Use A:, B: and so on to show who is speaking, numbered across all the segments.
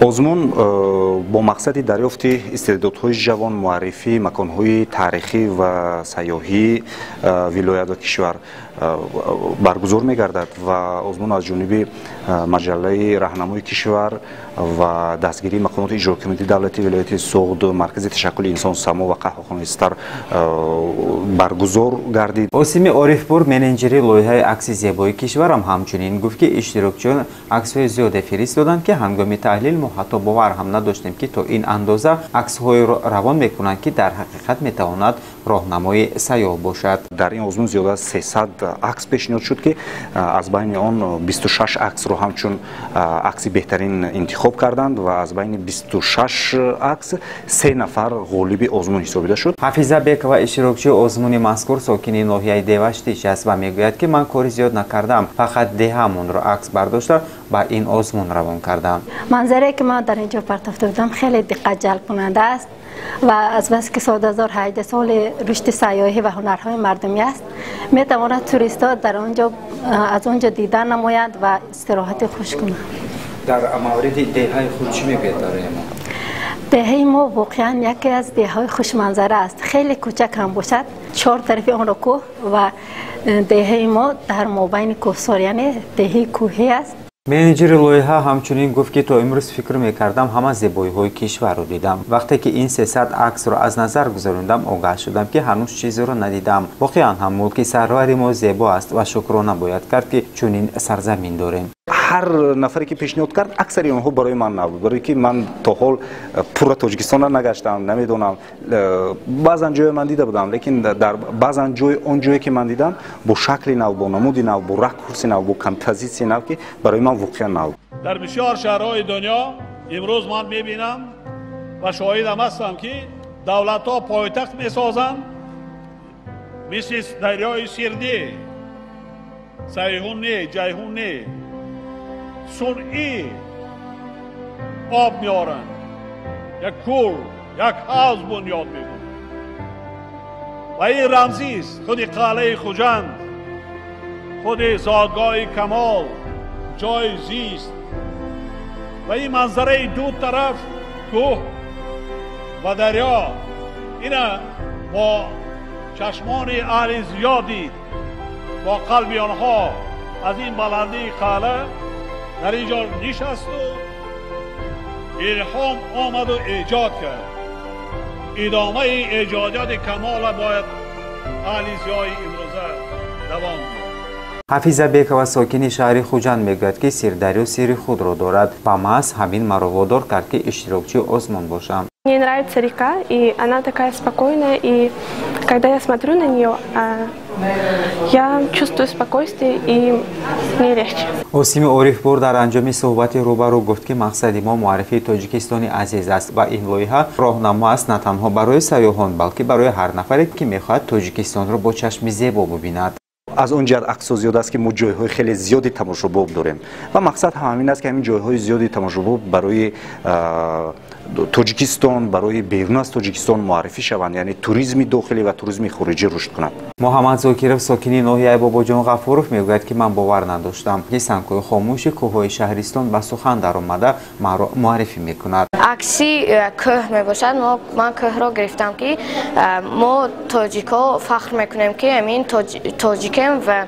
A: озмун бо мақсади дарёфти истеъдодҳои ҷавон, муаррифӣ маконҳои таърихӣ ва сайёҳӣ вилоят ва кишвар баргузор мегардад ва озмун аз ҷониби маҷаллаи раҳнамои кишвар ва дастгирии мақомоти иҷрокунандаи давлати вилояти Суғд, маркази ташаккули инсон само ва қаҳвахонаи Стар баргузор гардид.
B: Осими Орифпур, менеҷери лоиҳаи акси зебоии кишварам ҳамчунин гуфт, ки иштирокчиён аксҳои зиёде фиристоданд, ки ҳангоми таҳлил мо ҳатто бовар ҳам надоштем, ки то ин андоза аксҳоеро равон мекунанд, ки дар ҳақиқат метавонад роҳнамои сайёҳ бошад. Дар ин озмун зиёда аз 300 акс пешниҳод шуд, ки аз байни он 26 аксро ҳамчун акси беҳтарин интихоб карданд ва аз байни 26 акс 3 нафар ғолиби озмун ҳисобида шуд. Ҳафиза Бекова, иштирокчии озмуни мазкур, сокини ноҳияи Деваштиш аст ва мегӯяд, ки ман кори зиёд накардам, фақат деҳамонро акс бардошта ба ин озмун равон кардам.
C: манзаре ки ман дар инҷо партофта будам хеле диққатҷалбкунанда аст ва азбасе ки соли 2018 соли рушди сайёҳӣ ва ҳунарҳои мардумӣ аст, метавонад туристҳо дар онҷо аз онҷо дидан намоянд ва истироҳати хуш кунанд.
B: дар мавриди деҳаи худ чӣ мегӯед барои мо?
C: деҳаи мо воқеан яке аз деҳаҳои хушманзара аст. хеле кӯчак ҳам бошад, 4 тарафи онро кӯҳ ва деҳаи мо дар мобайни кӯҳсор, яъне деҳаи кӯҳӣ аст.
B: менеҷери лоиҳа ҳамчунин гуфт, ки то имрӯз фикр мекардам ҳама зебоиҳои кишварро дидам. вақте ки ин 300 аксро аз назар гузарондам, огаҳ шудам, ки ҳанӯз чизеро надидам. воқеан ҳам мулки сарвари мо зебо аст ва шукрона бояд кард, ки чунин сарзамин дорем. ҳар нафаре ки пешниҳод кард, аксари онҳо барои ман набуд, барои ки ман то ҳол пурра Тоҷикистонро нагаштам, намедонам. баъзан ҷое ман дида будам, лекин дар баъзан ҷой он ҷое ки ман дидам бо шакли нав, бо намуди нав, бо ракурси нав, бо композитсияи нав, ки барои ман воқеан нав.
D: дар бисёр шаҳрҳои дунё имрӯз ман мебинам ва шоҳидам ҳастам, ки давлатҳо пойтахт месозанд, мисли дарёи Сирди, Сайҳунӣ, Ҷайҳунӣ, сунъӣ об меоранд, як кӯл, як ҳавз бунёд мекунанд. ва ин рамзист, худи қалъаи Хуҷанд, худи зодгоҳи Камол, ҷои зист ва ин манзараи ду тараф кӯҳ ва дарё, ина бо чашмони аҳли зиёд дид, бо қалби онҳо аз ин баландии қалъа дар ин ҷо нишасту илҳом омаду эҷод кард. идомаи эҷодиёти Камола бояд аҳли зиёи имрӯза давом кунад.
B: ҳафиза Бекова, сокини шаҳри Хуҷанд, мегӯяд, ки Сирдарё сирри худро дорад ва маҳз ҳамин маро водор кард, ки иштирокчии озмун бошам.
E: Мне нравится река, и она такая спокойная, и когда я смотрю на нее, я чувствую спокойствие, и мне легче.
B: осими Орифпур дар анҷоми суҳбати рӯбарӯ гуфт, ки мақсади мо муаррифии Тоҷикистони азиз аст ва ин лоиҳа роҳнамо аст на танҳо барои сайёҳон, балки барои ҳар нафаре, ки мехоҳад Тоҷикистонро бо чашми зебо бубинад. аз он ҷиҳат аксо зиёд аст, ки мо ҷойҳои хеле зиёди тамошобоб дорем ва мақсад ҳам ҳамин аст, ки ҳамин ҷойҳои зиёди тамошобоб барои Тоҷикистон, барои берун аз Тоҷикистон муаррифӣ шаванд, яъне туризми дохилӣ ва туризми хориҷӣ рушд кунад. Муҳаммад Зокиров, сокини ноҳияи Бобоҷон Ғафуров, мегӯяд, ки ман бовар надоштам, ки санкои хомӯши кӯҳҳои шаҳристон ба сухан даромада маро муаррифӣ мекунад.
F: акси кӯҳ мебошад. ман кӯҳро гирифтам, ки мо тоҷикҳо фахр мекунем, ки амин тоҷикем ва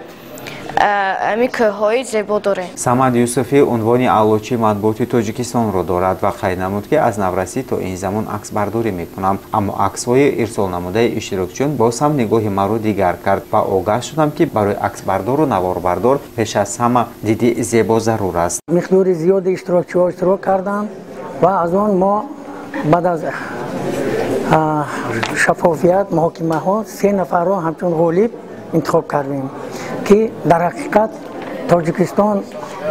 F: ами кӯҳҳои зебо дорем.
B: Самад Юсуфӣ унвони аълочи матбуоти Тоҷикистонро дорад ва қайд намуд, ки аз наврасӣ то ин замон аксбардорӣ мекунам, аммо аксҳои ирсолнамудаи иштирокчиён боз ҳам нигоҳи маро дигар кард ва огаҳ шудам, ки барои аксбардору наворбардор пеш аз ҳама диди зебо зарур аст.
G: миқдори зиёди иштирокчиҳо иштирок карданд ва аз он мо баъд аз шаффофият муҳокимаҳо 3 нафарро ҳамчун ғолиб интихоб кардем, ки дар ҳақиқат Тоҷикистон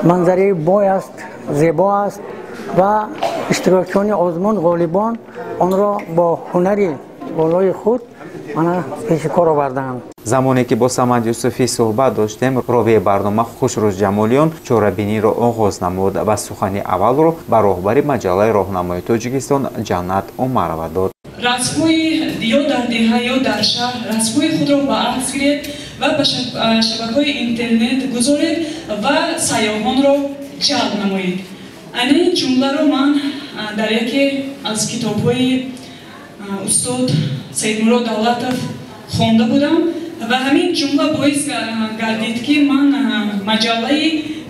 G: манзараи бой аст, зебо аст ва иштирокчиёни озмун ғолибон онро бо ҳунари болои худ мана пеши кор оварданд.
B: замоне ки бо Самад Юсуфӣ суҳбат доштем, ровии барнома Хушрӯз Ҷамолиён чорабиниро оғоз намуд ва сухани аввалро ба роҳбари маҷаллаи роҳнамои Тоҷикистон Ҷаннат Омарова дод.
H: расмҳои ё дар деҳа ё дар шаҳр расмҳои худро ба акс гиред ва ба шабакаҳои интернет гузоред ва сайёҳонро ҷалб намоед. ана ин ҷумларо ман дар яке аз китобҳои устод Саидмурод Давлатов хонда будам ва ҳамин ҷумла боис гардид ки ман маҷаллаи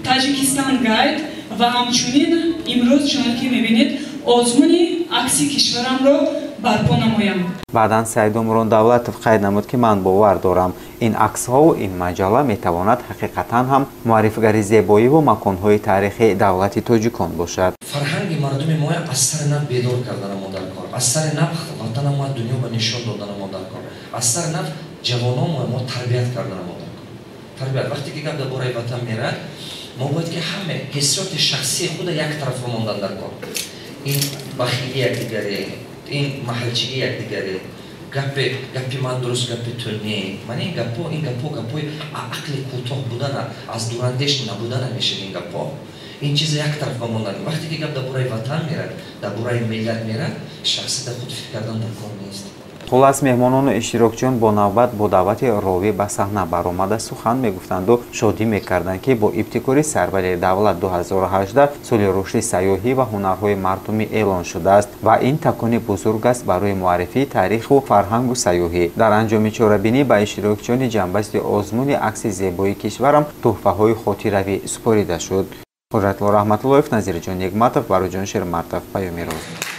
H: Таҷикистан гайд ва ҳамчунин имрӯз чунон ки мебинед озмуни акси кишварамро барпо намоям.
B: баъдан Саиду Мурод Давлатов қайд намуд ки ман бовар дорам ин аксҳову ин маҷалла метавонад ҳақиқатан ҳам муаррифгари зебоиву маконҳои таърихии давлати тоҷикон бошад.
I: фарҳанги мардуми мо аз сари нав бедор кардани мо дар кор, аз сари нав ватана мо дунёга нишон додани мо дар кор, аз сари нав ҷавономо мо тарбият кардани мо дар кор. Тарбият вақте ки гап дар бораи ватан мерад, мо бояд ки ҳама ҳиссиёти шахсии худа як тарафа мондан дар кор. ин бахилӣ якдигаре, ин маҳалчигӣ якдигаре, гапи ман дуруст, гапи ту не. Ман ин гапҳои ақли кӯтоҳ будана, аз дурандеш набудана мешад ин гапҳо. ин чиза як тарафа мондан. Вақте ки гап дар бораи ватан мерад, дар бораи миллат мерад, шахсияда худ фикр кардан дар кор нест.
B: хулас меҳмонону иштирокчиён бо навбат бо даъвати ровӣ ба саҳна баромада сухан мегуфтанду шодӣ мекарданд ки бо ибтикори Сарвалии давлат 2018 соли рушди сайёҳӣ ва ҳунарҳои мардумӣ эълон шудааст ва ин такони бузург аст барои муаррифии таъриху фарҳангу сайёҳӣ. дар анҷоми чорабинӣ ба иштирокчиёни ҷанбасти озмуни акси зебоии кишварам тӯҳфаҳои хотиравӣ супорида шуд. Қудратло Раҳматуллоев, Назирҷон Нигматов, Бароҷон Шерматов, Паёми Рӯз.